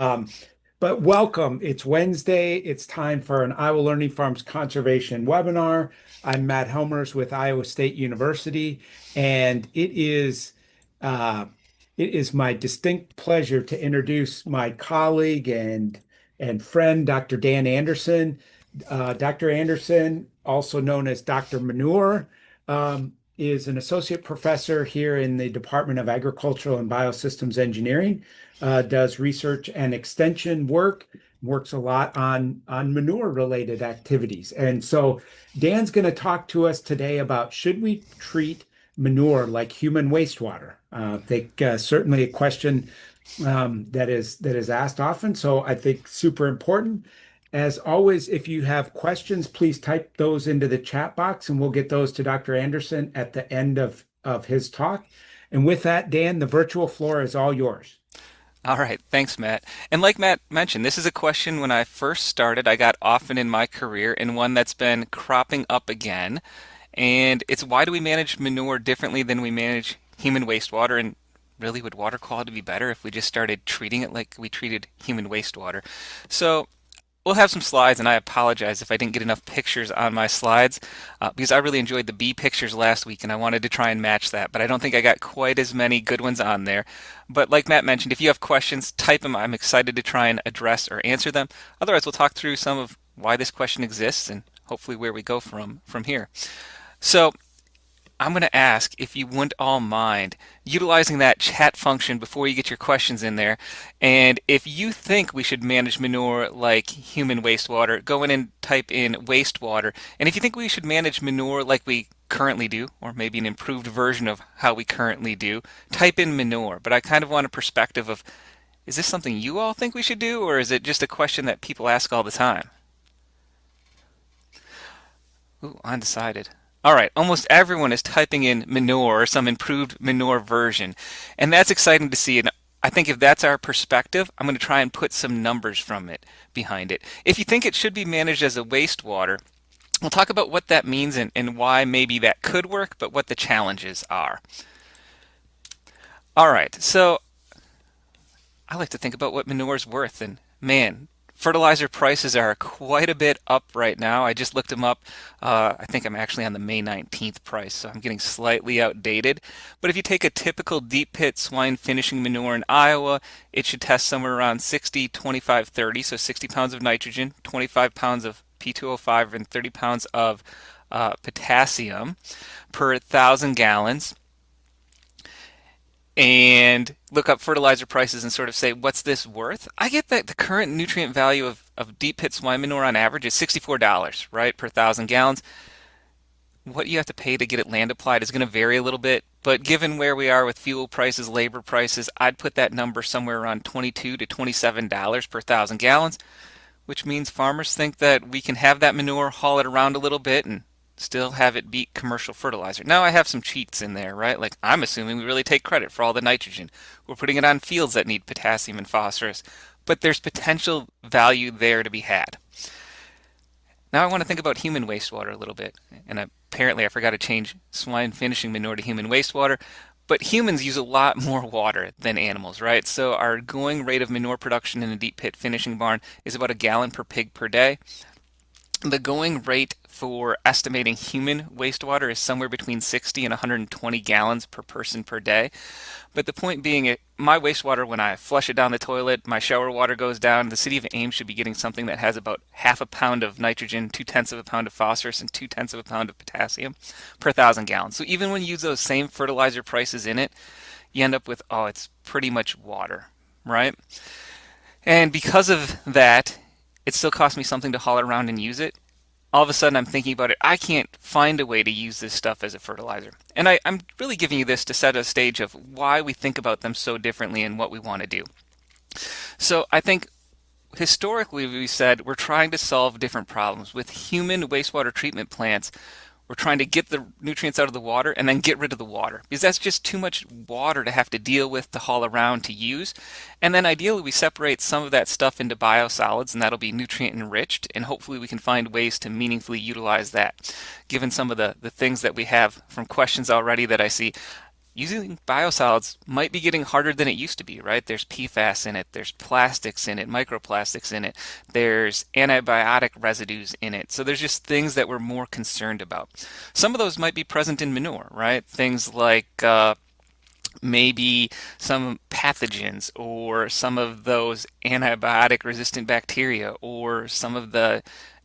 Um, but welcome. It's Wednesday. It's time for an Iowa Learning Farms conservation webinar. I'm Matt Helmers with Iowa State University, and uh, it is my distinct pleasure to introduce my colleague and friend, Dr. Dan Andersen. Dr. Andersen, also known as Dr. Manure, is an associate professor here in the Department of Agricultural and Biosystems Engineering, does research and extension work, works a lot on manure related activities. And so Dan's going to talk to us today about should we treat manure like human wastewater? I think certainly a question that is asked often. So I think super important. As always, if you have questions, please type those into the chat box and we'll get those to Dr. Andersen at the end of his talk. And with that, Dan, the virtual floor is all yours. All right, thanks, Matt. And like Matt mentioned, this is a question when I first started, I got often in my career, and one that's been cropping up again. And it's why do we manage manure differently than we manage human wastewater? And really, would water quality be better if we just started treating it like we treated human wastewater? So we'll have some slides, and I apologize if I didn't get enough pictures on my slides because I really enjoyed the bee pictures last week and I wanted to try and match that, but I don't think I got quite as many good ones on there. But like Matt mentioned, if you have questions, type them. I'm excited to try and address or answer them. Otherwise, we'll talk through some of why this question exists and hopefully where we go from here. So I'm going to ask if you wouldn't all mind utilizing that chat function before you get your questions in there. And if you think we should manage manure like human wastewater, go in and type in wastewater. And if you think we should manage manure like we currently do, or maybe an improved version of how we currently do, type in manure. But I kind of want a perspective of, is this something you all think we should do, or is it just a question that people ask all the time? Ooh, undecided. All right, almost everyone is typing in manure or some improved manure version. And that's exciting to see. And I think if that's our perspective, I'm going to try and put some numbers from it behind it. If you think it should be managed as a wastewater, we'll talk about what that means and why maybe that could work, but what the challenges are. All right, so I like to think about what manure is worth. And man, fertilizer prices are quite a bit up right now. I just looked them up. I think I'm actually on the May 19th price, so I'm getting slightly outdated. But if you take a typical deep pit swine finishing manure in Iowa, it should test somewhere around 60, 25, 30. So 60 pounds of nitrogen, 25 pounds of P2O5, and 30 pounds of potassium per 1,000 gallons, and look up fertilizer prices and sort of say, what's this worth? I get that the current nutrient value of deep pit swine manure on average is $64, right, per 1,000 gallons. What you have to pay to get it land applied is going to vary a little bit, but given where we are with fuel prices, labor prices, I'd put that number somewhere around $22 to $27 per 1,000 gallons, which means farmers think that we can have that manure, haul it around a little bit, and still have it beat commercial fertilizer. Now I have some cheats in there, right? Like I'm assuming we really take credit for all the nitrogen. We're putting it on fields that need potassium and phosphorus, but there's potential value there to be had. Now I want to think about human wastewater a little bit. And apparently I forgot to change swine finishing manure to human wastewater, but humans use a lot more water than animals, right? So our going rate of manure production in a deep pit finishing barn is about a gallon per pig per day. The going rate for estimating human wastewater is somewhere between 60 and 120 gallons per person per day. But the point being, my wastewater, when I flush it down the toilet, my shower water goes down. The city of Ames should be getting something that has about half a pound of nitrogen, 2/10 of a pound of phosphorus, and 2/10 of a pound of potassium per 1,000 gallons. So even when you use those same fertilizer prices in it, you end up with, oh, it's pretty much water, right? And because of that, it still costs me something to haul it around and use it. All of a sudden I'm thinking about it. I can't find a way to use this stuff as a fertilizer. And I'm really giving you this to set a stage of why we think about them so differently and what we want to do. So I think historically we said we're trying to solve different problems. With human wastewater treatment plants, we're trying to get the nutrients out of the water and then get rid of the water because that's just too much water to have to deal with, to haul around, to use. And then ideally we separate some of that stuff into biosolids and that'll be nutrient enriched, and hopefully we can find ways to meaningfully utilize that. Given some of the things that we have from questions already that I see, using biosolids might be getting harder than it used to be, right? There's PFAS in it, there's plastics in it, microplastics in it, there's antibiotic residues in it. So there's just things that we're more concerned about. Some of those might be present in manure, right? Things like maybe some pathogens or some of those antibiotic resistant bacteria or some of the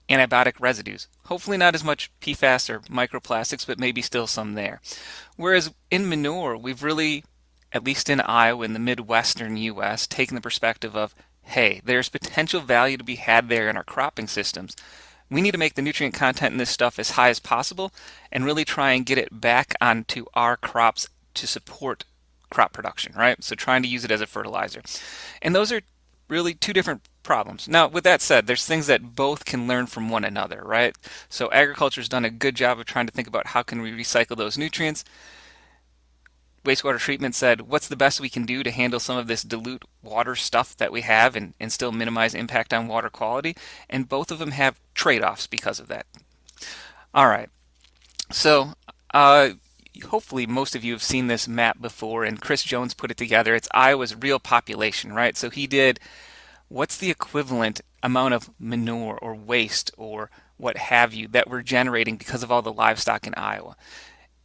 antibiotic residues. Hopefully not as much PFAS or microplastics, but maybe still some there. Whereas in manure, we've really, at least in Iowa, in the Midwestern US, taken the perspective of, hey, there's potential value to be had there in our cropping systems. We need to make the nutrient content in this stuff as high as possible and really try and get it back onto our crops to support crop production, right? So trying to use it as a fertilizer. And those are really two different problems. Now, with that said, there's things that both can learn from one another, right? So agriculture's done a good job of trying to think about how can we recycle those nutrients. Wastewater treatment said, what's the best we can do to handle some of this dilute water stuff that we have and still minimize impact on water quality? And both of them have trade-offs because of that. All right. So, hopefully most of you have seen this map before, and Chris Jones put it together. It's Iowa's real population, right? So he did what's the equivalent amount of manure or waste or what have you that we're generating because of all the livestock in Iowa.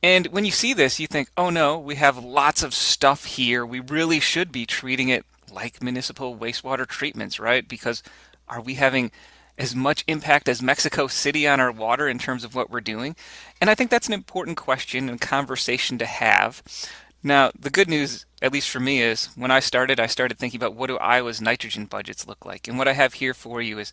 And when you see this, you think, oh no, we have lots of stuff here. We really should be treating it like municipal wastewater treatments, right? Because are we having as much impact as Mexico City on our water in terms of what we're doing? And I think that's an important question and conversation to have. Now, the good news, at least for me, is when I started thinking about what do Iowa's nitrogen budgets look like. And what I have here for you is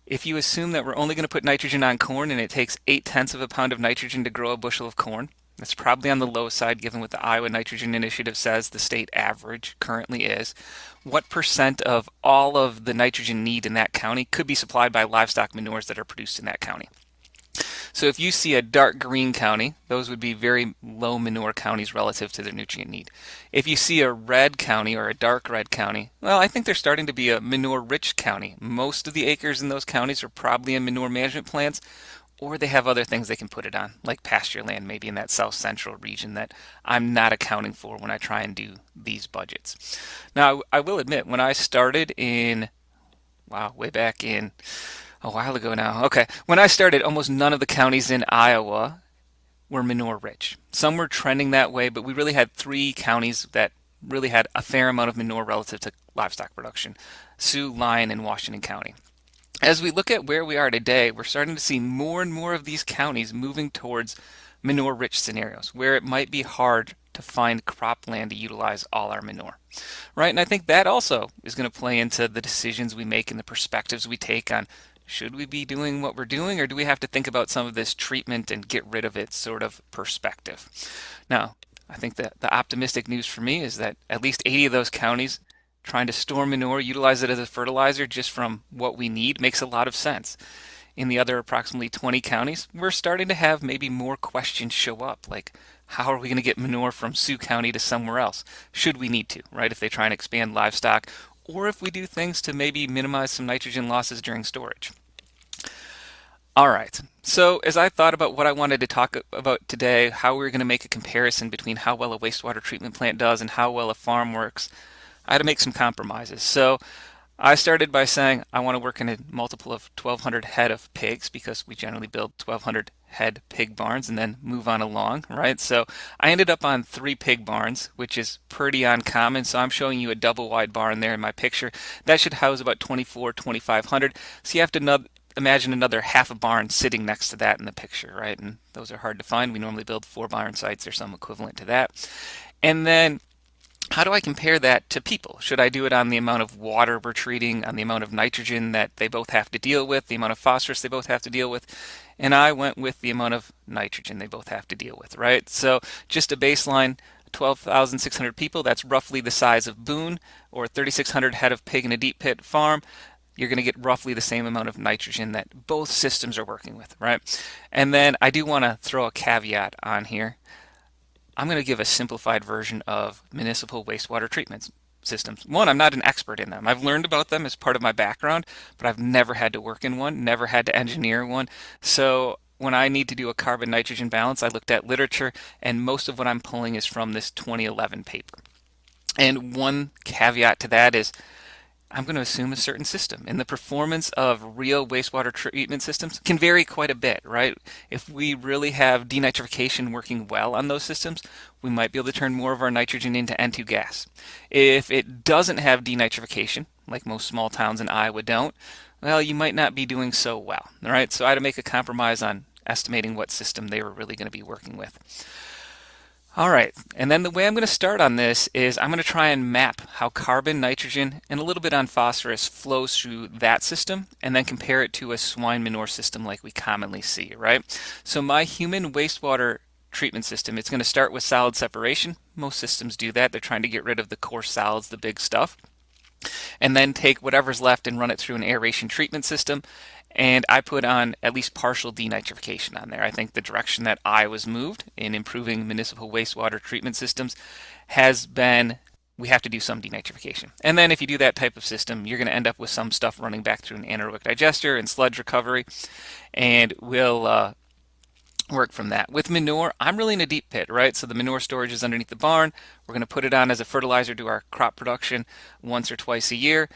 if you assume that we're only going to put nitrogen on corn and it takes 8/10 of a pound of nitrogen to grow a bushel of corn, that's probably on the low side given what the Iowa Nitrogen Initiative says the state average currently is. What percent of all of the nitrogen need in that county could be supplied by livestock manures that are produced in that county? So if you see a dark green county, those would be very low manure counties relative to their nutrient need. If you see a red county or a dark red county, well, I think they're starting to be a manure rich county. Most of the acres in those counties are probably in manure management plants, or they have other things they can put it on, like pasture land, maybe in that south central region that I'm not accounting for when I try and do these budgets. Now, I will admit, when I started in, wow, way back in a while ago now. Okay. When I started, almost none of the counties in Iowa were manure rich. Some were trending that way, but we really had three counties that really had a fair amount of manure relative to livestock production: Sioux, Lyon, and Washington County. As we look at where we are today, we're starting to see more and more of these counties moving towards manure rich scenarios where it might be hard to find cropland to utilize all our manure. Right? And I think that also is going to play into the decisions we make and the perspectives we take on should we be doing what we're doing, or do we have to think about some of this treatment and get rid of it sort of perspective? Now, I think that the optimistic news for me is that at least 80 of those counties trying to store manure, utilize it as a fertilizer just from what we need makes a lot of sense. In the other approximately 20 counties, we're starting to have maybe more questions show up, like how are we going to get manure from Sioux County to somewhere else? Should we need to, right? If they try and expand livestock, or if we do things to maybe minimize some nitrogen losses during storage. All right. So as I thought about what I wanted to talk about today, how we were going to make a comparison between how well a wastewater treatment plant does and how well a farm works, I had to make some compromises. So I started by saying I want to work in a multiple of 1,200 head of pigs because we generally build 1,200 head pig barns and then move on along, right? So I ended up on 3 pig barns, which is pretty uncommon. So I'm showing you a double wide barn there in my picture. That should house about 2,500. So you have to imagine another half a barn sitting next to that in the picture, right? And those are hard to find. We normally build 4 barn sites or some equivalent to that. And then how do I compare that to people? Should I do it on the amount of water we're treating, on the amount of nitrogen that they both have to deal with, the amount of phosphorus they both have to deal with? And I went with the amount of nitrogen they both have to deal with, right? So just a baseline, 12,600 people, that's roughly the size of Boone, or 3,600 head of pig in a deep pit farm. You're going to get roughly the same amount of nitrogen that both systems are working with, right? And then I do want to throw a caveat on here. I'm going to give a simplified version of municipal wastewater treatment systems. One, I'm not an expert in them. I've learned about them as part of my background, but I've never had to work in one, never had to engineer one. So when I need to do a carbon nitrogen balance, I looked at literature, and most of what I'm pulling is from this 2011 paper. And one caveat to that is I'm going to assume a certain system. And the performance of real wastewater treatment systems can vary quite a bit, right? If we really have denitrification working well on those systems, we might be able to turn more of our nitrogen into N2 gas. If it doesn't have denitrification, like most small towns in Iowa don't, well, you might not be doing so well, all right? So I had to make a compromise on estimating what system they were really going to be working with. All right, and then the way I'm going to start on this is I'm going to try and map how carbon, nitrogen, and a little bit on phosphorus flows through that system, and then compare it to a swine manure system like we commonly see, right? So my human wastewater treatment system, it's going to start with solid separation. Most systems do that. They're trying to get rid of the coarse solids, the big stuff, and then take whatever's left and run it through an aeration treatment system. And I put on at least partial denitrification on there. I think the direction that I was moved in improving municipal wastewater treatment systems has been we have to do some denitrification. And then if you do that type of system, you're going to end up with some stuff running back through an anaerobic digester and sludge recovery, and we'll work from that. With manure, I'm really in a deep pit, right? So the manure storage is underneath the barn. We're going to put it on as a fertilizer to our crop production once or twice a year.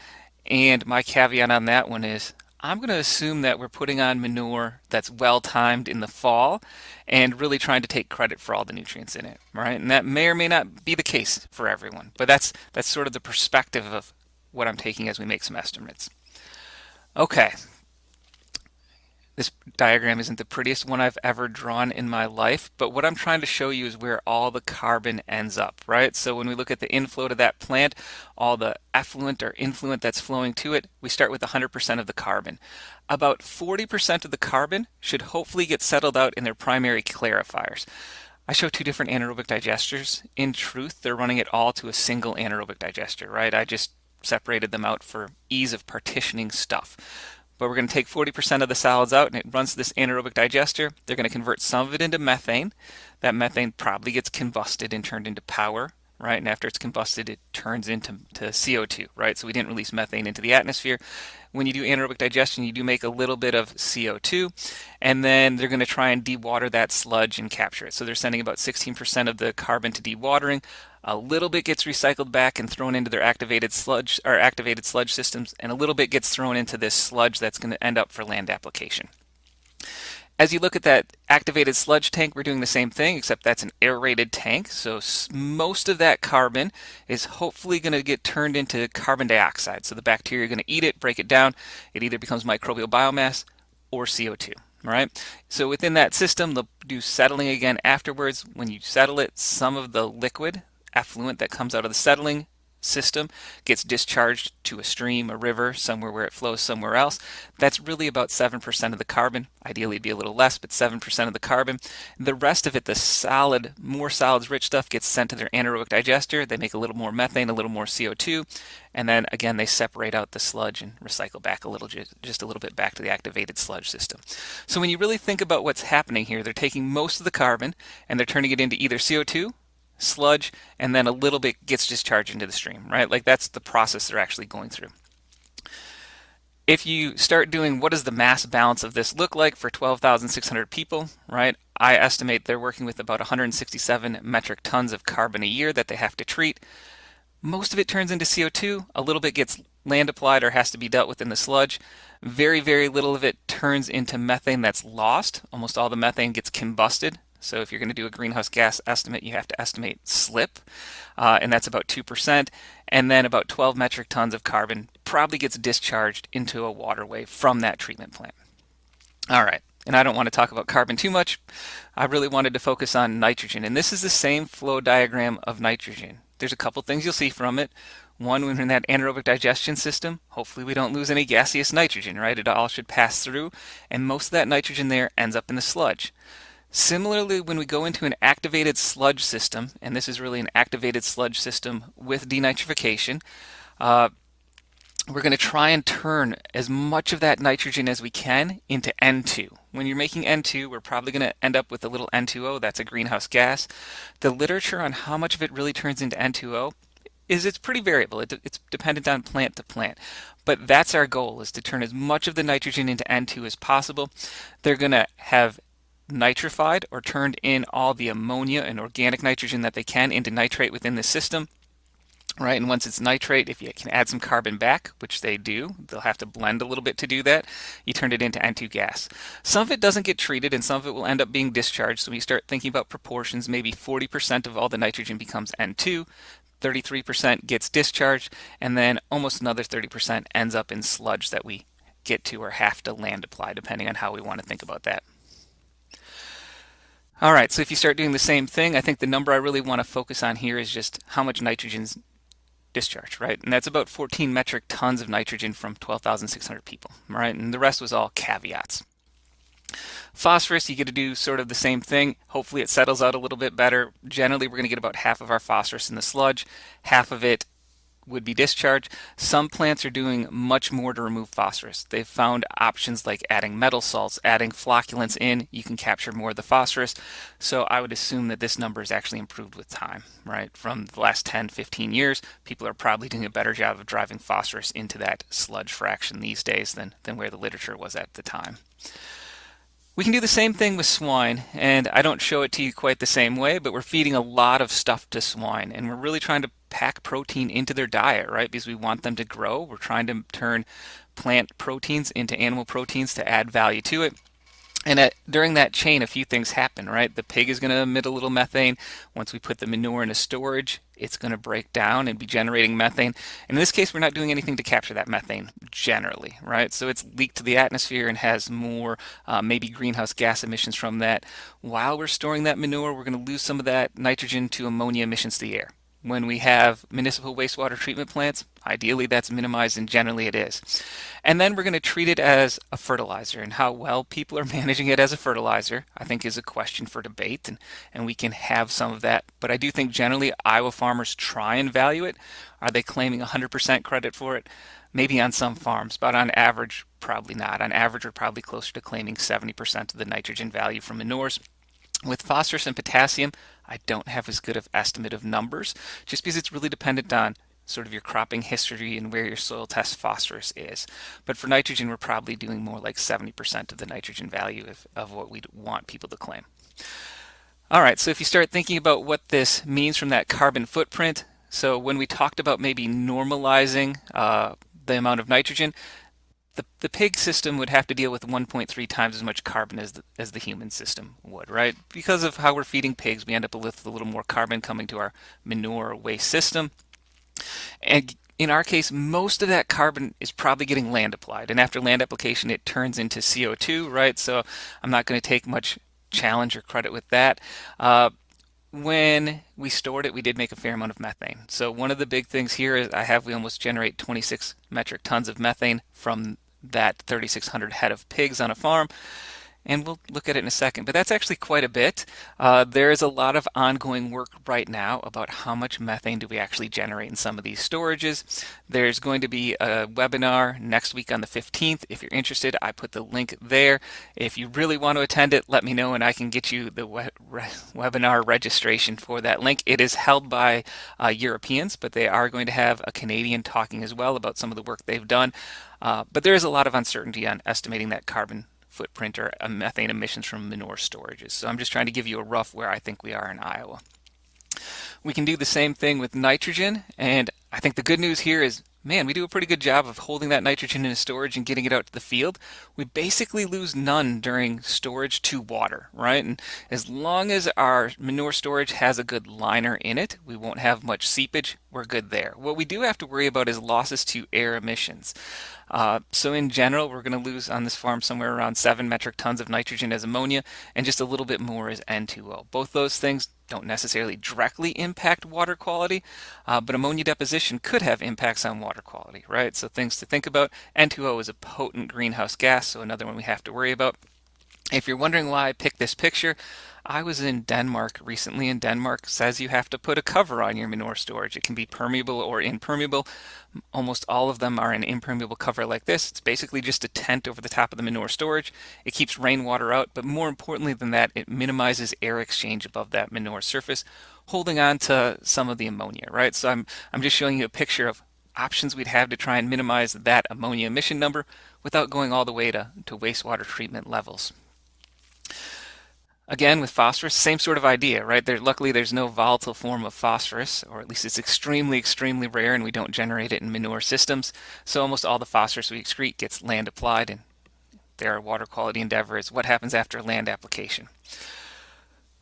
And my caveat on that one is I'm going to assume that we're putting on manure that's well timed in the fall and really trying to take credit for all the nutrients in it, right? And that may or may not be the case for everyone, but that's sort of the perspective of what I'm taking as we make some estimates. Okay, this diagram isn't the prettiest one I've ever drawn in my life, but what I'm trying to show you is where all the carbon ends up, right? So when we look at the inflow to that plant, all the effluent or influent that's flowing to it, we start with 100% of the carbon. About 40% of the carbon should hopefully get settled out in their primary clarifiers. I show two different anaerobic digesters. In truth, they're running it all to a single anaerobic digester, right? I just separated them out for ease of partitioning stuff. But we're going to take 40% of the solids out, and it runs this anaerobic digester. They're going to convert some of it into methane. That methane probably gets combusted and turned into power, right? And after it's combusted, it turns into CO2, right? So we didn't release methane into the atmosphere. When you do anaerobic digestion, you do make a little bit of CO2, and then they're going to try and dewater that sludge and capture it. So they're sending about 16% of the carbon to dewatering. A little bit gets recycled back and thrown into their activated sludge systems, and a little bit gets thrown into this sludge that's going to end up for land application. As you look at that activated sludge tank, we're doing the same thing, except that's an aerated tank. So most of that carbon is hopefully going to get turned into carbon dioxide. So the bacteria are going to eat it, break it down. It either becomes microbial biomass or CO2. Right? So within that system, they'll do settling again afterwards. When you settle it, some of the liquid effluent that comes out of the settling system gets discharged to a stream, a river, somewhere where it flows somewhere else. That's really about 7% of the carbon. Ideally it'd be a little less, but 7% of the carbon. The rest of it, the solid, more solids rich stuff, gets sent to their anaerobic digester. They make a little more methane, a little more CO2, and then again they separate out the sludge and recycle back a little, just a little bit back to the activated sludge system. So when you really think about what's happening here, they're taking most of the carbon and they're turning it into either CO2, sludge, and then a little bit gets discharged into the stream, right? Like that's the process they're actually going through. If you start doing what does the mass balance of this look like for 12,600 people, right? I estimate they're working with about 167 metric tons of carbon a year that they have to treat. Most of it turns into CO2. A little bit gets land applied or has to be dealt with in the sludge. Very, very little of it turns into methane that's lost. Almost all the methane gets combusted. So if you're going to do a greenhouse gas estimate, you have to estimate slip, and that's about 2%. And then about 12 metric tons of carbon probably gets discharged into a waterway from that treatment plant. All right, and I don't want to talk about carbon too much. I really wanted to focus on nitrogen, and this is the same flow diagram of nitrogen. There's a couple things you'll see from it. One, when we're in that anaerobic digestion system, hopefully we don't lose any gaseous nitrogen, right? It all should pass through, and most of that nitrogen there ends up in the sludge. Similarly, when we go into an activated sludge system, and this is really an activated sludge system with denitrification, we're going to try and turn as much of that nitrogen as we can into N2. When you're making N2, we're probably going to end up with a little N2O. That's a greenhouse gas. The literature on how much of it really turns into N2O it's pretty variable. It's dependent on plant to plant. But that's our goal, is to turn as much of the nitrogen into N2 as possible. They're going to have nitrified or turned in all the ammonia and organic nitrogen that they can into nitrate within the system. Right, and once it's nitrate, if you can add some carbon back, which they do, they'll have to blend a little bit to do that, you turn it into N2 gas. Some of it doesn't get treated and some of it will end up being discharged. So when you start thinking about proportions, maybe 40% of all the nitrogen becomes N2, 33% gets discharged, and then almost another 30% ends up in sludge that we get to or have to land apply, depending on how we want to think about that. All right, so if you start doing the same thing, I think the number I really want to focus on here is just how much nitrogen's discharge, right? And that's about 14 metric tons of nitrogen from 12,600 people, right? And the rest was all caveats. Phosphorus, you get to do sort of the same thing. Hopefully it settles out a little bit better. Generally, we're going to get about half of our phosphorus in the sludge, half of it would be discharged. Some plants are doing much more to remove phosphorus. They've found options like adding metal salts, adding flocculants in. You can capture more of the phosphorus. So I would assume that this number is actually improved with time, right? From the last 10, 15 years, people are probably doing a better job of driving phosphorus into that sludge fraction these days than where the literature was at the time. We can do the same thing with swine, and I don't show it to you quite the same way, but we're feeding a lot of stuff to swine, and we're really trying to pack protein into their diet, right? Because we want them to grow. We're trying to turn plant proteins into animal proteins to add value to it. And during that chain, a few things happen, right? The pig is going to emit a little methane. Once we put the manure into storage, it's going to break down and be generating methane. And in this case, we're not doing anything to capture that methane generally, right? So it's leaked to the atmosphere and has more maybe greenhouse gas emissions from that. While we're storing that manure, we're going to lose some of that nitrogen to ammonia emissions to the air. When we have municipal wastewater treatment plants, ideally that's minimized, and generally it is. And then we're going to treat it as a fertilizer, and how well people are managing it as a fertilizer, I think, is a question for debate, and we can have some of that. But I do think generally Iowa farmers try and value it. Are they claiming 100% credit for it? Maybe on some farms, but on average, probably not. On average, we're probably closer to claiming 70% of the nitrogen value from manures. With phosphorus and potassium, I don't have as good of estimate of numbers, just because it's really dependent on sort of your cropping history and where your soil test phosphorus is. But for nitrogen, we're probably doing more like 70% of the nitrogen value of what we'd want people to claim. All right, so if you start thinking about what this means from that carbon footprint, so when we talked about maybe normalizing the amount of nitrogen, the pig system would have to deal with 1.3 times as much carbon as the human system would, right? Because of how we're feeding pigs, we end up with a little more carbon coming to our manure or waste system. And in our case, most of that carbon is probably getting land applied. And after land application, it turns into CO2, right? So I'm not going to take much challenge or credit with that. When we stored it, we did make a fair amount of methane. So one of the big things here is we almost generate 26 metric tons of methane from that 3,600 head of pigs on a farm. And we'll look at it in a second, but that's actually quite a bit. There is a lot of ongoing work right now about how much methane do we actually generate in some of these storages. There's going to be a webinar next week on the 15th. If you're interested, I put the link there. If you really want to attend it, let me know and I can get you the webinar registration for that link. It is held by Europeans, but they are going to have a Canadian talking as well about some of the work they've done. But there is a lot of uncertainty on estimating that carbon footprint or methane emissions from manure storages. So I'm just trying to give you a rough where I think we are in Iowa. We can do the same thing with nitrogen, and I think the good news here is, man, we do a pretty good job of holding that nitrogen in storage and getting it out to the field. We basically lose none during storage to water, right? And as long as our manure storage has a good liner in it, we won't have much seepage. We're good there. What we do have to worry about is losses to air emissions. So in general, we're going to lose on this farm somewhere around 7 metric tons of nitrogen as ammonia, and just a little bit more as N2O. Both those things don't necessarily directly impact water quality, but ammonia deposition could have impacts on water quality, right? So things to think about. N2O is a potent greenhouse gas, so another one we have to worry about. If you're wondering why I picked this picture, I was in Denmark recently, and Denmark says you have to put a cover on your manure storage. It can be permeable or impermeable. Almost all of them are an impermeable cover like this. It's basically just a tent over the top of the manure storage. It keeps rainwater out, but more importantly than that, it minimizes air exchange above that manure surface, holding on to some of the ammonia, right? So I'm just showing you a picture of options we'd have to try and minimize that ammonia emission number without going all the way to wastewater treatment levels. Again, with phosphorus, same sort of idea, right? Luckily, there's no volatile form of phosphorus, or at least it's extremely, extremely rare, and we don't generate it in manure systems. So almost all the phosphorus we excrete gets land applied, and their water quality endeavor is what happens after land application.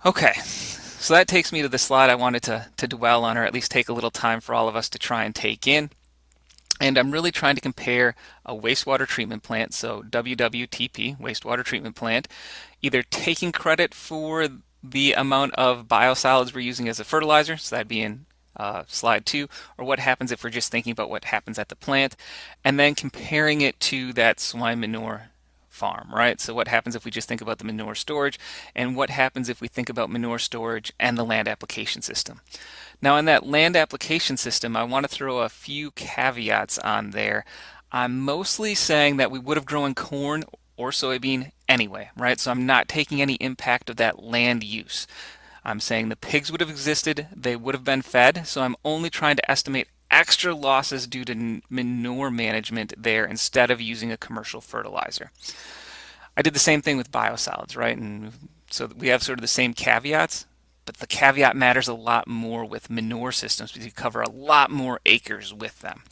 Okay, so that takes me to the slide I wanted to dwell on, or at least take a little time for all of us to try and take in. And I'm really trying to compare a wastewater treatment plant, so WWTP, wastewater treatment plant, either taking credit for the amount of biosolids we're using as a fertilizer, so that'd be in slide 2, or what happens if we're just thinking about what happens at the plant, and then comparing it to that swine manure farm, right? So what happens if we just think about the manure storage, and what happens if we think about manure storage and the land application system. Now, in that land application system, I want to throw a few caveats on there. I'm mostly saying that we would have grown corn or soybean anyway, right? So I'm not taking any impact of that land use. I'm saying the pigs would have existed, they would have been fed, so I'm only trying to estimate extra losses due to manure management there instead of using a commercial fertilizer. I did the same thing with biosolids, right? And so we have sort of the same caveats, but the caveat matters a lot more with manure systems because you cover a lot more acres with them.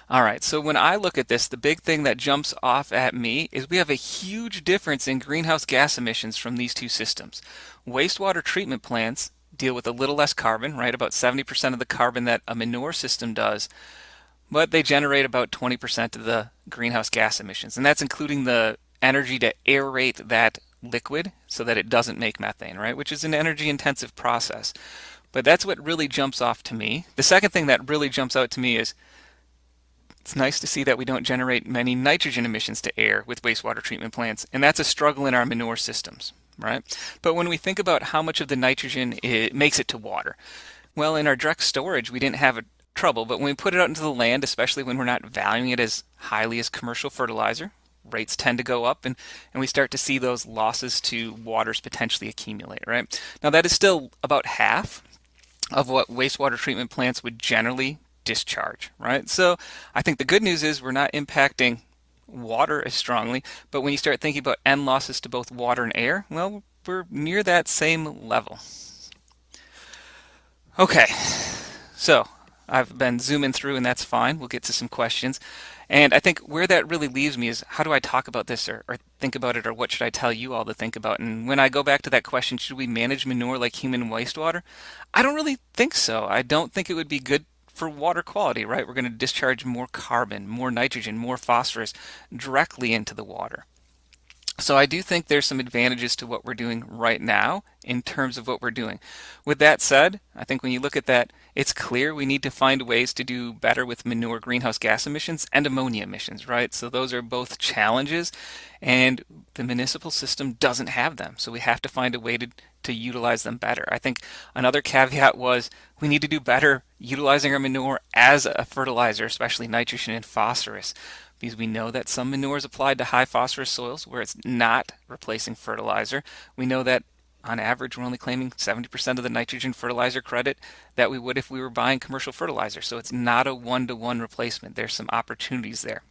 All right, so when I look at this, the big thing that jumps off at me is we have a huge difference in greenhouse gas emissions from these two systems. Wastewater treatment plants deal with a little less carbon, right? About 70% of the carbon that a manure system does, but they generate about 20% of the greenhouse gas emissions, and that's including the energy to aerate that liquid so that it doesn't make methane, right? Which is an energy intensive process. But that's what really jumps off to me. The second thing that really jumps out to me is it's nice to see that we don't generate many nitrogen emissions to air with wastewater treatment plants, and that's a struggle in our manure systems, right? But when we think about how much of the nitrogen it makes it to water, well, in our direct storage, we didn't have a trouble, but when we put it out into the land, especially when we're not valuing it as highly as commercial fertilizer, rates tend to go up, and we start to see those losses to waters potentially accumulate, right? Now, that is still about half of what wastewater treatment plants would generally discharge, right? So I think the good news is we're not impacting water as strongly, but when you start thinking about end losses to both water and air, well, we're near that same level. Okay, so I've been zooming through and that's fine. We'll get to some questions. And I think where that really leaves me is how do I talk about this or think about it, or what should I tell you all to think about? And when I go back to that question, should we manage manure like human wastewater? I don't really think so. I don't think it would be good for water quality, right? We're going to discharge more carbon, more nitrogen, more phosphorus directly into the water. So I do think there's some advantages to what we're doing right now in terms of what we're doing. With that said, I think when you look at that, it's clear we need to find ways to do better with manure greenhouse gas emissions and ammonia emissions, right? So those are both challenges, and the municipal system doesn't have them. So we have to find a way to utilize them better. I think another caveat was we need to do better utilizing our manure as a fertilizer, especially nitrogen and phosphorus, because we know that some manure is applied to high phosphorus soils where it's not replacing fertilizer. We know that on average we're only claiming 70% of the nitrogen fertilizer credit that we would if we were buying commercial fertilizer. So it's not a one-to-one replacement. There's some opportunities there.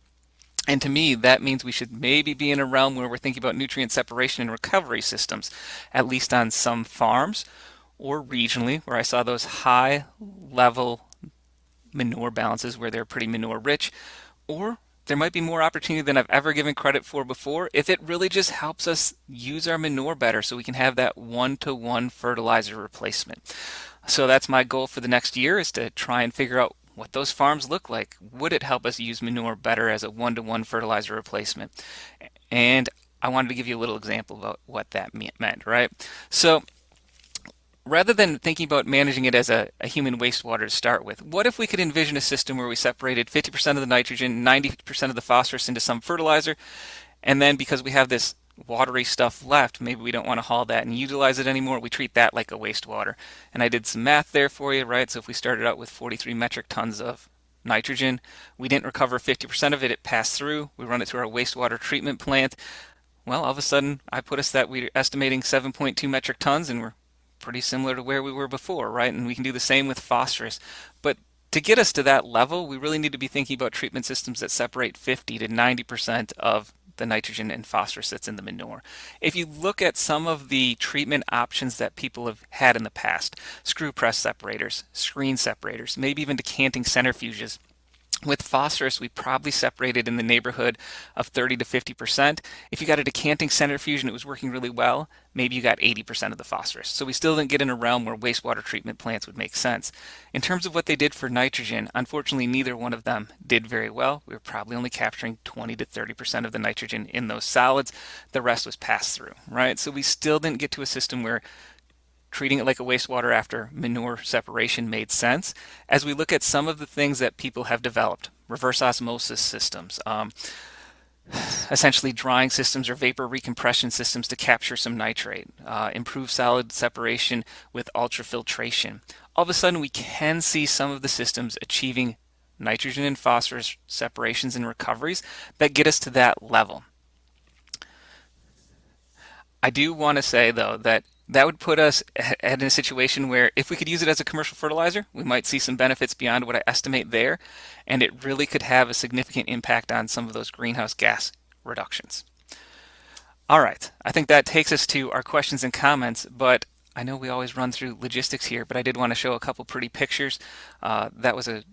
And to me, that means we should maybe be in a realm where we're thinking about nutrient separation and recovery systems, at least on some farms or regionally, where I saw those high level manure balances where they're pretty manure rich, or there might be more opportunity than I've ever given credit for before if it really just helps us use our manure better so we can have that one-to-one fertilizer replacement. So that's my goal for the next year, is to try and figure out what those farms look like. Would it help us use manure better as a one-to-one fertilizer replacement? And I wanted to give you a little example about what that meant, right? So rather than thinking about managing it as a human wastewater to start with, what if we could envision a system where we separated 50% of the nitrogen, 90% of the phosphorus into some fertilizer, and then because we have this watery stuff left, maybe we don't want to haul that and utilize it anymore, we treat that like a wastewater. And I did some math there for you, right? So if we started out with 43 metric tons of nitrogen, we didn't recover 50% of it, it passed through, we run it through our wastewater treatment plant, well, all of a sudden I put us that we're estimating 7.2 metric tons, and we're pretty similar to where we were before, right? And we can do the same with phosphorus. But to get us to that level, we really need to be thinking about treatment systems that separate 50 to 90% of the nitrogen and phosphorus that's in the manure. If you look at some of the treatment options that people have had in the past, screw press separators, screen separators, maybe even decanting centrifuges, with phosphorus, we probably separated in the neighborhood of 30 to 50%. If you got a decanting centrifuge and it was working really well, maybe you got 80% of the phosphorus. So we still didn't get in a realm where wastewater treatment plants would make sense. In terms of what they did for nitrogen, unfortunately, neither one of them did very well. We were probably only capturing 20 to 30% of the nitrogen in those solids. The rest was passed through, right? So we still didn't get to a system where treating it like a wastewater after manure separation made sense. As we look at some of the things that people have developed, reverse osmosis systems, essentially drying systems or vapor recompression systems to capture some nitrate, improve solid separation with ultrafiltration. All of a sudden, we can see some of the systems achieving nitrogen and phosphorus separations and recoveries that get us to that level. I do want to say, though, that that would put us in a situation where if we could use it as a commercial fertilizer, we might see some benefits beyond what I estimate there, and it really could have a significant impact on some of those greenhouse gas reductions. All right, I think that takes us to our questions and comments, but I know we always run through logistics here, but I did want to show a couple pretty pictures. That was a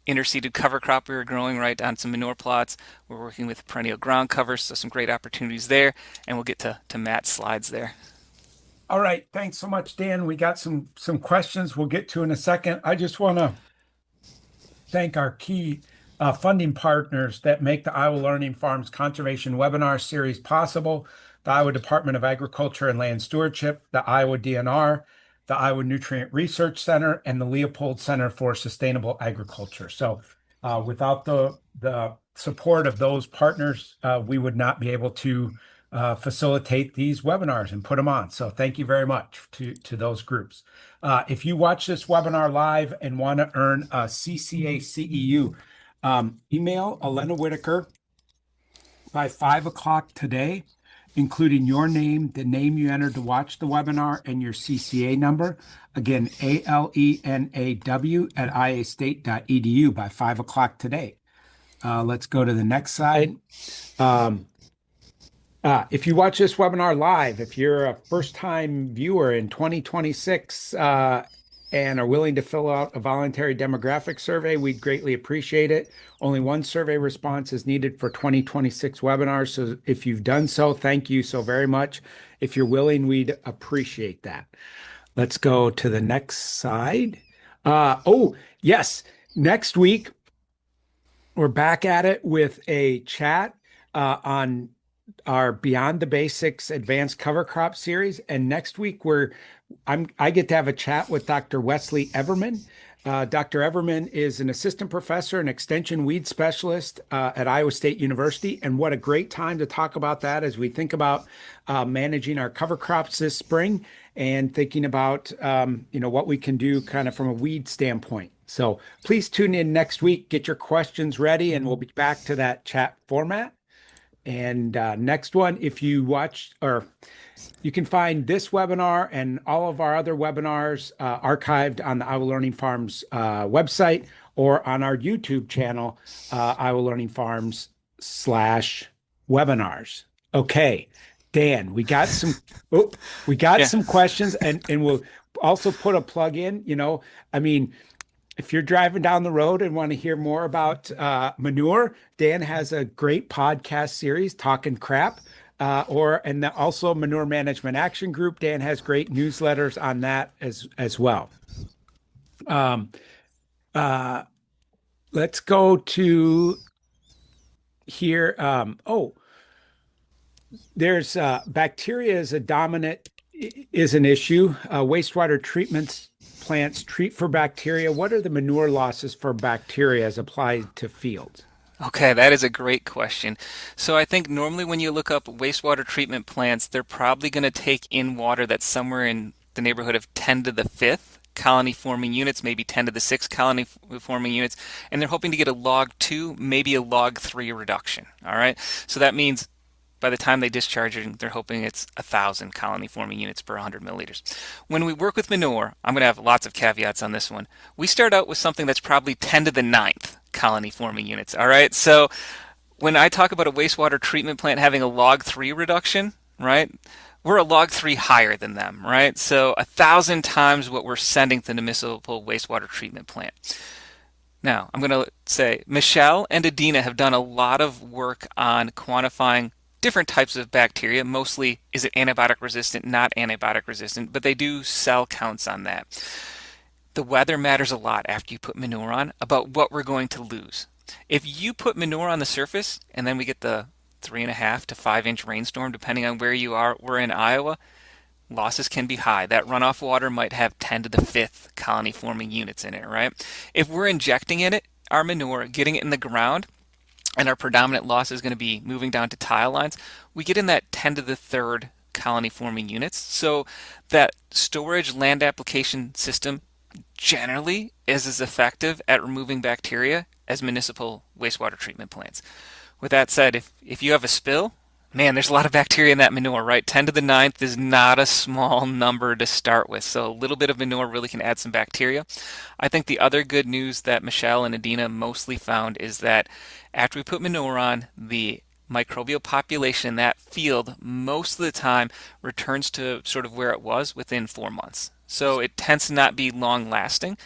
interseeded cover crop we were growing right on some manure plots. We're working with perennial ground covers, so some great opportunities there, and we'll get to Matt's slides there. All right. Thanks so much, Dan. We got some questions we'll get to in a second. I just want to thank our key funding partners that make the Iowa Learning Farms Conservation Webinar Series possible: the Iowa Department of Agriculture and Land Stewardship, the Iowa DNR, the Iowa Nutrient Research Center, and the Leopold Center for Sustainable Agriculture. So without the support of those partners, we would not be able to facilitate these webinars and put them on. So thank you very much to those groups. If you watch this webinar live and want to earn a CCA CEU, email Elena Whitaker by 5 o'clock today, including your name, the name you entered to watch the webinar, and your CCA number. Again, alenaw@iastate.edu by 5 o'clock today. Let's go to the next slide. If you watch this webinar live, if you're a first-time viewer in 2026 and are willing to fill out a voluntary demographic survey, we'd greatly appreciate it. Only one survey response is needed for 2026 webinars. So if you've done so, thank you so very much. If you're willing, we'd appreciate that. Let's go to the next slide. Oh, yes. Next week, we're back at it with a chat on our Beyond the Basics Advanced Cover Crop series. And next week, I get to have a chat with Dr. Wesley Everman. Dr. Everman is an assistant professor and extension weed specialist at Iowa State University. And what a great time to talk about that as we think about managing our cover crops this spring and thinking about what we can do kind of from a weed standpoint. So please tune in next week, get your questions ready, and we'll be back to that chat format. And next one, if you watch, or you can find this webinar and all of our other webinars archived on the Iowa Learning Farms website or on our YouTube channel, Iowa Learning Farms /webinars. Okay, Dan, we got some some questions, and we'll also put a plug in. If you're driving down the road and want to hear more about manure, Dan has a great podcast series, Talking Crap, and also Manure Management Action Group. Dan has great newsletters on that as well. Let's go to here. There's bacteria is an issue. Wastewater treatments plants treat for bacteria. What are the manure losses for bacteria as applied to fields? Okay, that is a great question. So I think normally when you look up wastewater treatment plants, they're probably going to take in water that's somewhere in the neighborhood of 10 to the 5th colony forming units, maybe 10 to the 6th colony forming units, and they're hoping to get a log 2, maybe a log 3 reduction. All right, so that means by the time they discharge it, they're hoping it's 1,000 colony forming units per 100 milliliters. When we work with manure, I'm going to have lots of caveats on this one. We start out with something that's probably 10 to the 9th colony forming units. All right, so when I talk about a wastewater treatment plant having a log 3 reduction, right? We're a log 3 higher than them, right? So 1,000 times what we're sending to the municipal wastewater treatment plant. Now, I'm going to say Michelle and Adina have done a lot of work on quantifying different types of bacteria. Mostly, is it antibiotic resistant, not antibiotic resistant, but they do cell counts on that. The weather matters a lot after you put manure on about what we're going to lose. If you put manure on the surface and then we get the 3.5 to 5 inch rainstorm, depending on where you are, we're in Iowa, losses can be high. That runoff water might have 10 to the fifth colony forming units in it, right? If we're injecting in it, our manure, getting it in the ground, and our predominant loss is going to be moving down to tile lines, we get in that 10 to the third colony forming units. So that storage land application system generally is as effective at removing bacteria as municipal wastewater treatment plants. With that said, if you have a spill, man, there's a lot of bacteria in that manure, right? 10 to the ninth is not a small number to start with. So a little bit of manure really can add some bacteria. I think the other good news that Michelle and Adina mostly found is that after we put manure on, the microbial population in that field most of the time returns to sort of where it was within 4 months. So it tends to not be long lasting.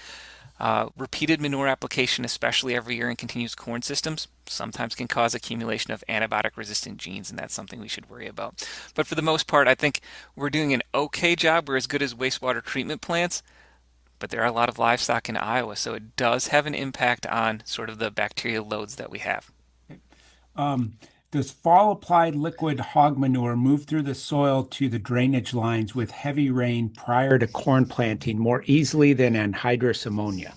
Repeated manure application, especially every year in continuous corn systems, sometimes can cause accumulation of antibiotic resistant genes, and that's something we should worry about. But for the most part, I think we're doing an okay job. We're as good as wastewater treatment plants, but there are a lot of livestock in Iowa, so it does have an impact on sort of the bacterial loads that we have. Um, does fall applied liquid hog manure move through the soil to the drainage lines with heavy rain prior to corn planting more easily than anhydrous ammonia?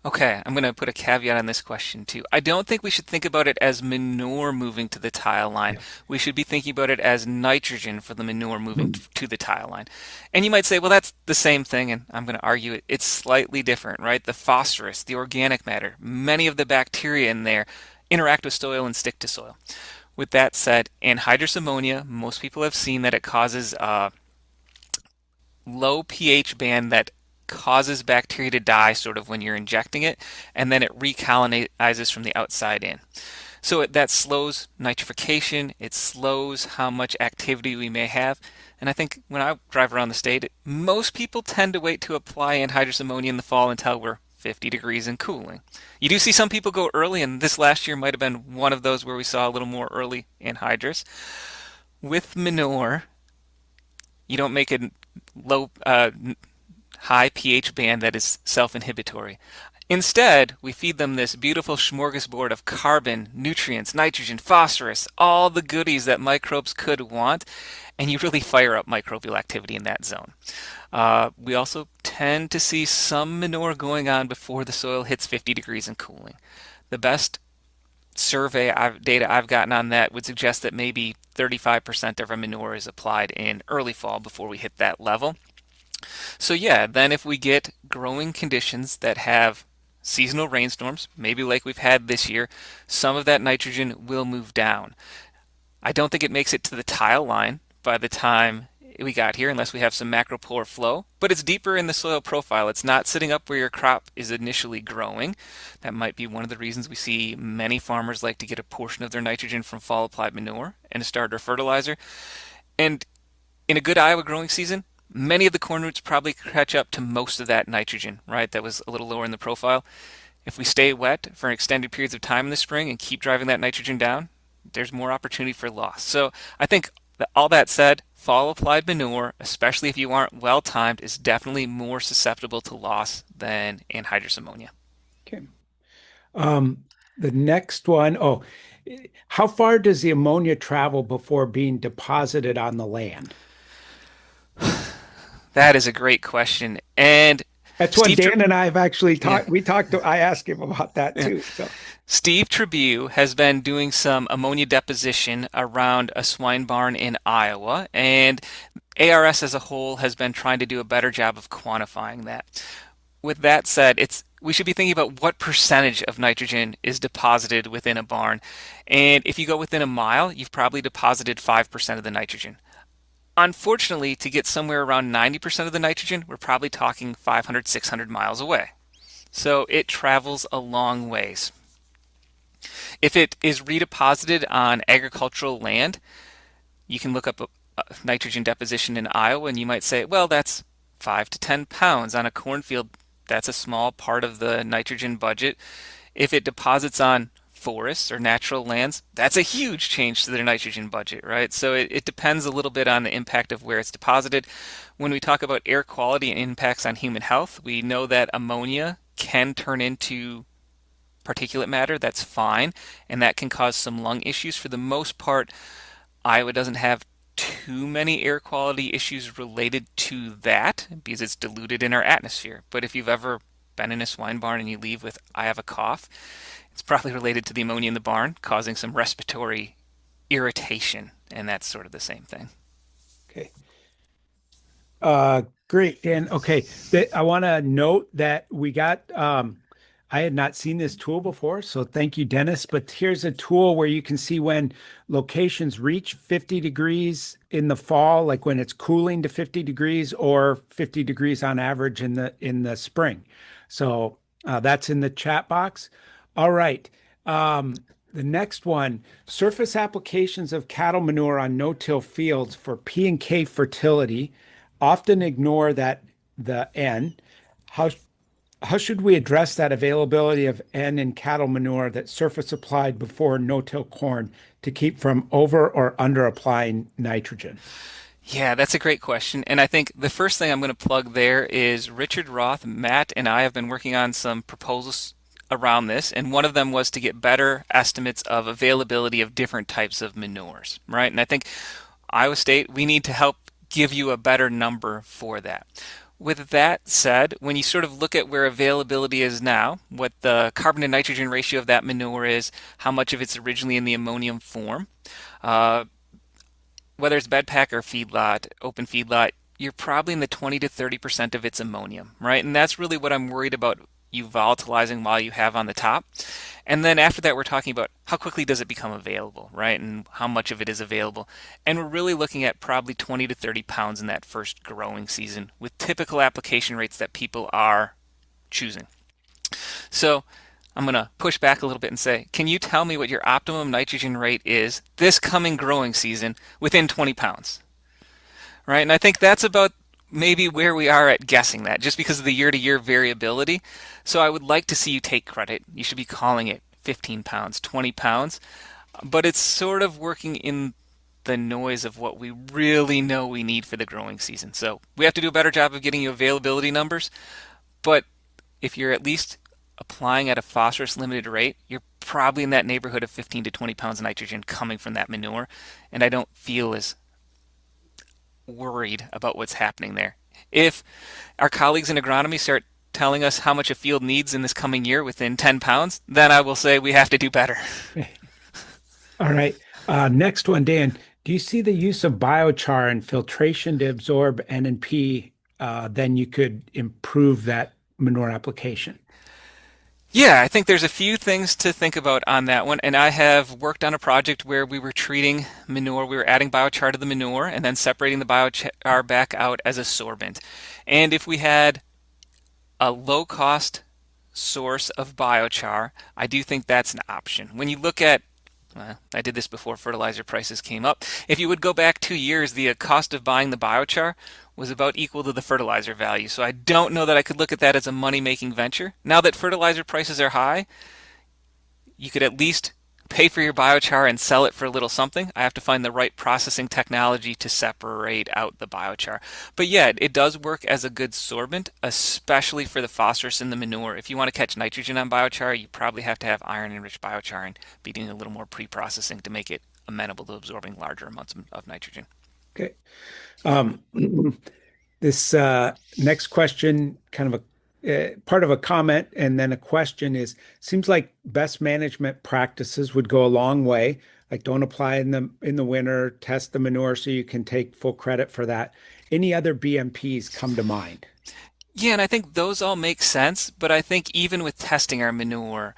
Okay, I'm going to put a caveat on this question too. I don't think we should think about it as manure moving to the tile line. Yeah. We should be thinking about it as nitrogen for the manure moving to the tile line. And you might say, well, that's the same thing, and I'm going to argue it's slightly different, right? The phosphorus, the organic matter, many of the bacteria in there interact with soil and stick to soil. With that said, anhydrous ammonia, most people have seen that it causes low pH band that causes bacteria to die sort of when you're injecting it, and then it recolonizes from the outside in. So that slows nitrification, it slows how much activity we may have. And I think when I drive around the state, most people tend to wait to apply anhydrous ammonia in the fall until we're 50 degrees and cooling. You do see some people go early, and this last year might have been one of those where we saw a little more early anhydrous. With manure, you don't make a low high pH band that is self-inhibitory. Instead, we feed them this beautiful smorgasbord of carbon, nutrients, nitrogen, phosphorus, all the goodies that microbes could want, and you really fire up microbial activity in that zone. We also tend to see some manure going on before the soil hits 50 degrees and cooling. The best data I've gotten on that would suggest that maybe 35% of our manure is applied in early fall before we hit that level. So yeah, then if we get growing conditions that have seasonal rainstorms, maybe like we've had this year, some of that nitrogen will move down. I don't think it makes it to the tile line by the time we got here unless we have some macropolar flow, but it's deeper in the soil profile. It's not sitting up where your crop is initially growing. That might be one of the reasons we see many farmers like to get a portion of their nitrogen from fall applied manure and a starter fertilizer. And in a good Iowa growing season, many of the corn roots probably catch up to most of that nitrogen, right? That was a little lower in the profile. If we stay wet for extended periods of time in the spring and keep driving that nitrogen down, there's more opportunity for loss. So I think that all that said, fall applied manure, especially if you aren't well timed, is definitely more susceptible to loss than anhydrous ammonia. Okay. The next one, how far does the ammonia travel before being deposited on the land? That is a great question. And That's what Steve, Dan and I have actually yeah, talked. I asked him about that yeah. too. So, Steve Tribue has been doing some ammonia deposition around a swine barn in Iowa, and ARS as a whole has been trying to do a better job of quantifying that. With that said, we should be thinking about what percentage of nitrogen is deposited within a barn. And if you go within a mile, you've probably deposited 5% of the nitrogen. Unfortunately, to get somewhere around 90% of the nitrogen, we're probably talking 500, 600 miles away. So it travels a long ways. If it is redeposited on agricultural land, you can look up nitrogen deposition in Iowa and you might say, well, that's 5 to 10 pounds on a cornfield. That's a small part of the nitrogen budget. If it deposits on forests or natural lands, that's a huge change to their nitrogen budget, right? So it depends a little bit on the impact of where it's deposited. When we talk about air quality and impacts on human health, we know that ammonia can turn into particulate matter. That's fine, and that can cause some lung issues. For the most part, Iowa doesn't have too many air quality issues related to that because it's diluted in our atmosphere. But if you've ever been in a swine barn and you leave with, I have a cough, it's probably related to the ammonia in the barn causing some respiratory irritation, and that's sort of the same thing. Okay. Great, Dan. Okay. I want to note that we got I had not seen this tool before, so thank you, Dennis. But here's a tool where you can see when locations reach 50 degrees in the fall, like when it's cooling to 50 degrees or 50 degrees on average in the spring. So that's in the chat box. All right. The next one, surface applications of cattle manure on no-till fields for P and K fertility often ignore that the N. How how should we address that availability of N in cattle manure that surface applied before no-till corn to keep from over or under applying nitrogen? Yeah, that's a great question. And I think the first thing I'm going to plug there is Richard Roth, Matt, and I have been working on some proposals around this. And one of them was to get better estimates of availability of different types of manures, right? And I think Iowa State, we need to help give you a better number for that. With that said, when you sort of look at where availability is now, what the carbon to nitrogen ratio of that manure is, how much of it's originally in the ammonium form, uh, whether it's bed pack or feedlot, open feedlot, you're probably in the 20 to 30% of its ammonium, right? And that's really what I'm worried about you volatilizing while you have on the top. And then after that, we're talking about how quickly does it become available, right? And how much of it is available. And we're really looking at probably 20 to 30 pounds in that first growing season with typical application rates that people are choosing. So I'm going to push back a little bit and say, can you tell me what your optimum nitrogen rate is this coming growing season within 20 pounds? Right? And I think that's about maybe where we are at guessing that, just because of the year to year variability. So I would like to see you take credit. You should be calling it 15 pounds, 20 pounds, but it's sort of working in the noise of what we really know we need for the growing season. So we have to do a better job of getting you availability numbers, but if you're at least applying at a phosphorus limited rate, you're probably in that neighborhood of 15 to 20 pounds of nitrogen coming from that manure. And I don't feel as worried about what's happening there. If our colleagues in agronomy start telling us how much a field needs in this coming year within 10 pounds, then I will say we have to do better. All right. Next one, Dan. Do you see the use of biochar and filtration to absorb N and P? Then you could improve that manure application. Yeah, I think there's a few things to think about on that one. And I have worked on a project where we were treating manure, we were adding biochar to the manure and then separating the biochar back out as a sorbent. And if we had a low cost source of biochar, I do think that's an option. When you look at I did this before fertilizer prices came up. If you would go back 2 years, the cost of buying the biochar was about equal to the fertilizer value. So I don't know that I could look at that as a money-making venture. Now that fertilizer prices are high, you could at least pay for your biochar and sell it for a little something. I have to find the right processing technology to separate out the biochar. But yeah, it does work as a good sorbent, especially for the phosphorus in the manure. If you want to catch nitrogen on biochar, you probably have to have iron-enriched biochar and be doing a little more pre-processing to make it amenable to absorbing larger amounts of nitrogen. Okay. Um, this next question, kind of a part of a comment and then a question is, seems like best management practices would go a long way. Like don't apply in the winter, test the manure so you can take full credit for that. Any other BMPs come to mind? Yeah, and I think those all make sense, but I think even with testing our manure,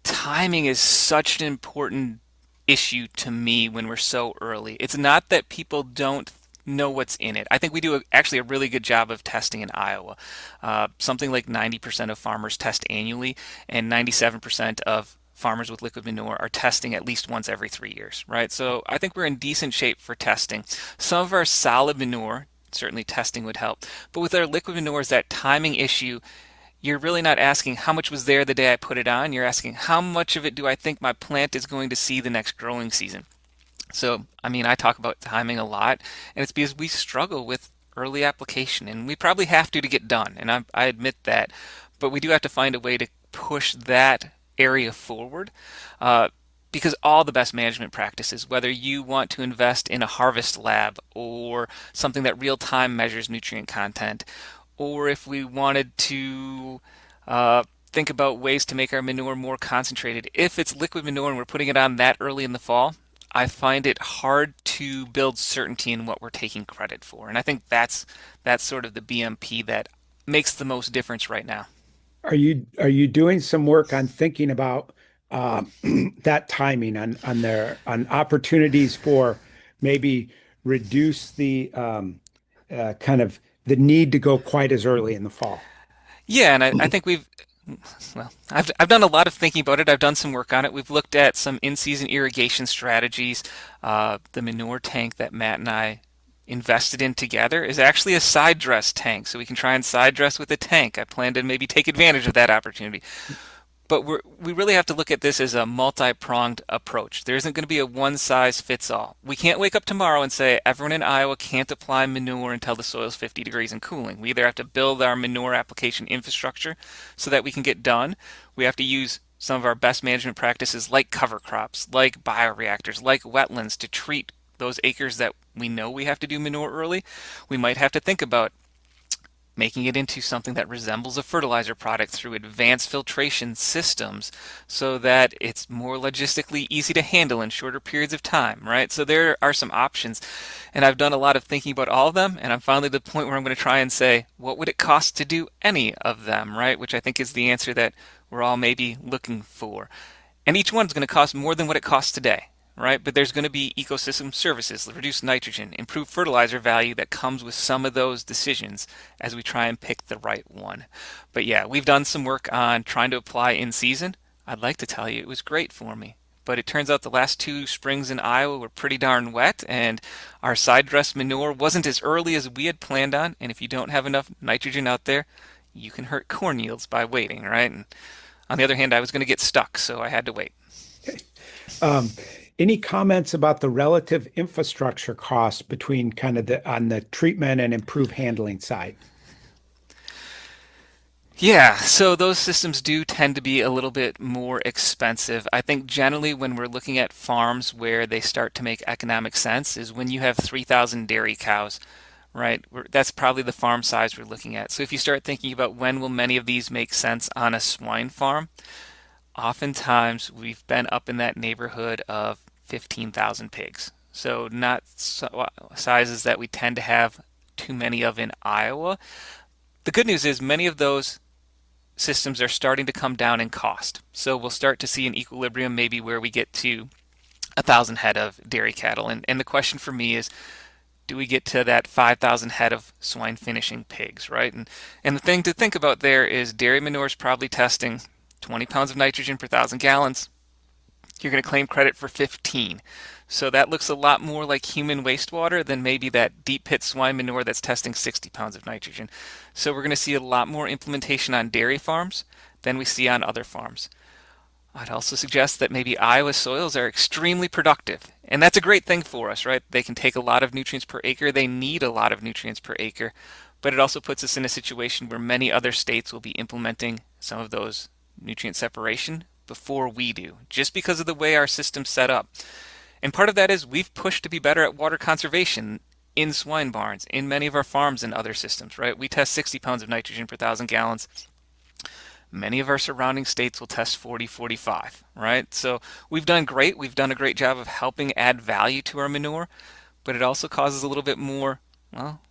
timing is such an important issue to me when we're so early. It's not that people don't know what's in it. I think we do actually a really good job of testing in Iowa. Something like 90% of farmers test annually, and 97% of farmers with liquid manure are testing at least once every 3 years, right? So I think we're in decent shape for testing. Some of our solid manure, certainly testing would help. But with our liquid manure, is that timing issue. You're really not asking how much was there the day I put it on. You're asking how much of it do I think my plant is going to see the next growing season. So, I mean, I talk about timing a lot, and it's because we struggle with early application, and we probably have to get done, and I admit that. But we do have to find a way to push that area forward. Uh, because all the best management practices, whether you want to invest in a harvest lab or something that real time measures nutrient content, or if we wanted to think about ways to make our manure more concentrated, if it's liquid manure and we're putting it on that early in the fall, I find it hard to build certainty in what we're taking credit for. And I think that's sort of the BMP that makes the most difference right now. Are you doing some work on thinking about that timing on opportunities for maybe reduce the kind of the need to go quite as early in the fall? Yeah, and I think I've done a lot of thinking about it. I've done some work on it. We've looked at some in-season irrigation strategies. The manure tank that Matt and I invested in together is actually a side dress tank, so we can try and side dress with a tank. I plan to maybe take advantage of that opportunity. But we really have to look at this as a multi-pronged approach. There isn't going to be a one size fits all. We can't wake up tomorrow and say everyone in Iowa can't apply manure until the soil's 50 degrees and cooling. We either have to build our manure application infrastructure so that we can get done. We have to use some of our best management practices like cover crops, like bioreactors, like wetlands to treat those acres that we know we have to do manure early. We might have to think about making it into something that resembles a fertilizer product through advanced filtration systems so that it's more logistically easy to handle in shorter periods of time, right? So there are some options. And I've done a lot of thinking about all of them, and I'm finally at the point where I'm going to try and say, what would it cost to do any of them, right? Which I think is the answer that we're all maybe looking for. And each one's going to cost more than what it costs today, right? But there's going to be ecosystem services, reduced nitrogen, improved fertilizer value that comes with some of those decisions as we try and pick the right one. But yeah, we've done some work on trying to apply in season. I'd like to tell you it was great for me. But it turns out the last two springs in Iowa were pretty darn wet, and our side dress manure wasn't as early as we had planned on. And if you don't have enough nitrogen out there, you can hurt corn yields by waiting, right? And on the other hand, I was going to get stuck, so I had to wait. Um, any comments about the relative infrastructure costs between kind of the on the treatment and improved handling side? Yeah, so those systems do tend to be a little bit more expensive. I think generally when we're looking at farms where they start to make economic sense is when you have 3,000 dairy cows, right? That's probably the farm size we're looking at. So if you start thinking about when will many of these make sense on a swine farm, oftentimes we've been up in that neighborhood of 15,000 pigs. So not sizes that we tend to have too many of in Iowa. The good news is many of those systems are starting to come down in cost. So we'll start to see an equilibrium maybe where we get to 1,000 head of dairy cattle. And the question for me is, do we get to that 5,000 head of swine finishing pigs, right? And the thing to think about there is dairy manure is probably testing 20 pounds of nitrogen per 1,000 gallons. You're going to claim credit for 15. So that looks a lot more like human wastewater than maybe that deep pit swine manure that's testing 60 pounds of nitrogen. So we're going to see a lot more implementation on dairy farms than we see on other farms. I'd also suggest that maybe Iowa soils are extremely productive. And that's a great thing for us, right? They can take a lot of nutrients per acre. They need a lot of nutrients per acre. But it also puts us in a situation where many other states will be implementing some of those nutrient separation before we do, just because of the way our system's set up. And part of that is we've pushed to be better at water conservation in swine barns, in many of our farms and other systems, right? We test 60 pounds of nitrogen per 1,000 gallons. Many of our surrounding states will test 40, 45, right? So we've done great. We've done a great job of helping add value to our manure, but it also causes a little bit more, well,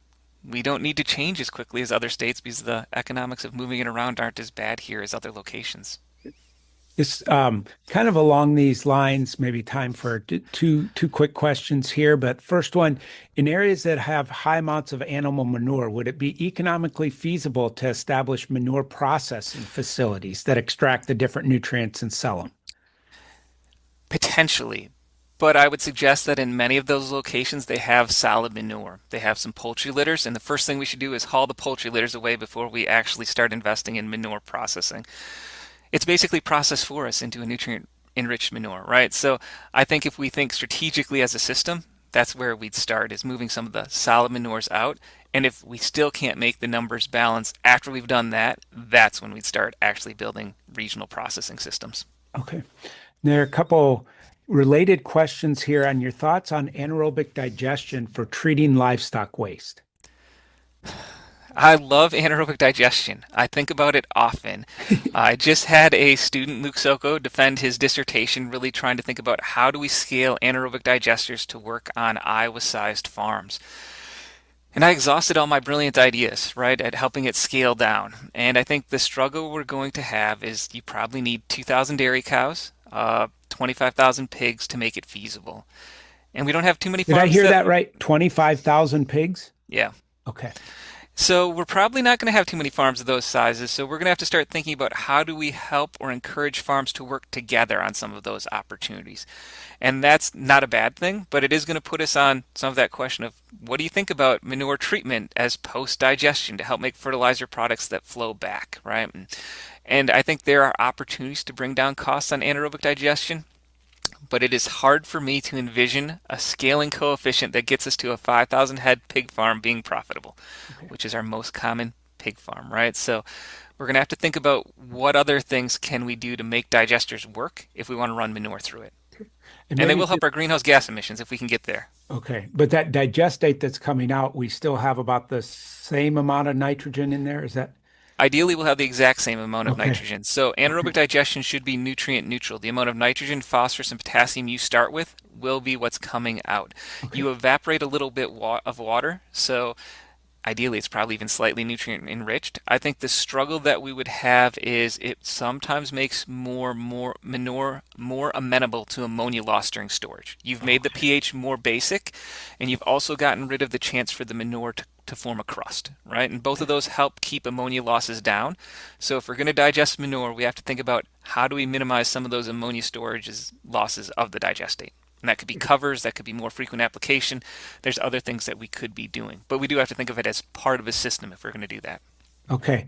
we don't need to change as quickly as other states because the economics of moving it around aren't as bad here as other locations. This kind of along these lines, maybe time for two quick questions here. But first one, in areas that have high amounts of animal manure, would it be economically feasible to establish manure processing facilities that extract the different nutrients and sell them? Potentially. But I would suggest that in many of those locations, they have solid manure. They have some poultry litters, and the first thing we should do is haul the poultry litters away before we actually start investing in manure processing. It's basically processed for us into a nutrient enriched manure, right? So I think if we think strategically as a system, that's where we'd start is moving some of the solid manures out. And if we still can't make the numbers balance after we've done that, that's when we'd start actually building regional processing systems. Okay. There are a couple related questions here on your thoughts on anaerobic digestion for treating livestock waste. I love anaerobic digestion. I think about it often. I just had a student, Luke Soko, defend his dissertation, really trying to think about how do we scale anaerobic digesters to work on Iowa-sized farms. And I exhausted all my brilliant ideas, right, at helping it scale down. And I think the struggle we're going to have is you probably need 2,000 dairy cows, 25,000 pigs to make it feasible. And we don't have too many Did I farms hear that, that right? 25,000 pigs? yeah. Okay. So we're probably not going to have too many farms of those sizes. So we're going to have to start thinking about how do we help or encourage farms to work together on some of those opportunities. And that's not a bad thing, but it is going to put us on some of that question of what do you think about manure treatment as post-digestion to help make fertilizer products that flow back, right? And I think there are opportunities to bring down costs on anaerobic digestion, but it is hard for me to envision a scaling coefficient that gets us to a 5,000 head pig farm being profitable, Okay. which is our most common pig farm, right? So we're going to have to think about what other things can we do to make digesters work if we want to run manure through it. And And they maybe will help our greenhouse gas emissions if we can get there. okay, but that digestate that's coming out, we still have about the same amount of nitrogen in there. Is that Ideally, we'll have the exact same amount of okay? nitrogen. So anaerobic digestion should be nutrient neutral. The amount of nitrogen, phosphorus, and potassium you start with will be what's coming out. Okay. You evaporate a little bit of water, so ideally it's probably even slightly nutrient enriched. I think the struggle that we would have is it sometimes makes more manure more amenable to ammonia loss during storage. You've made the Okay. pH more basic, and you've also gotten rid of the chance for the manure to form a crust, right? And both of those help keep ammonia losses down. So if we're going to digest manure, we have to think about how do we minimize some of those ammonia storage losses of the digestate. And that could be covers, that could be more frequent application. There's other things that we could be doing. But we do have to think of it as part of a system if we're going to do that. Okay.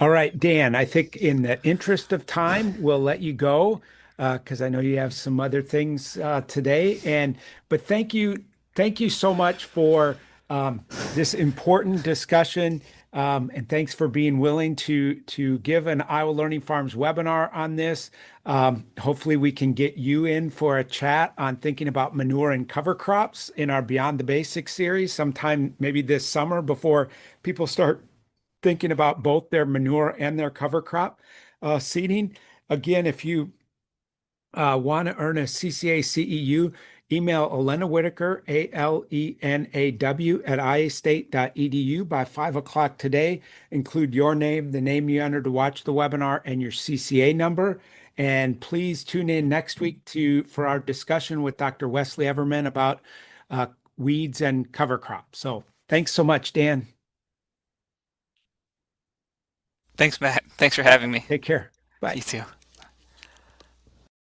All right, Dan, I think in the interest of time, we'll let you go because I know you have some other things today. But thank you so much for this important discussion. And thanks for being willing to give an Iowa Learning Farms webinar on this. Hopefully we can get you in for a chat on thinking about manure and cover crops in our Beyond the Basics series sometime maybe this summer before people start thinking about both their manure and their cover crop seeding. Again, if you want to earn a CCA CEU, email Elena Whitaker, ALENAW, at iastate.edu by 5 o'clock today. Include your name, the name you entered to watch the webinar, and your CCA number. And please tune in next week for our discussion with Dr. Wesley Everman about weeds and cover crops. So thanks so much, Dan. Thanks, Matt. Thanks for having me. Take care. Bye. You too.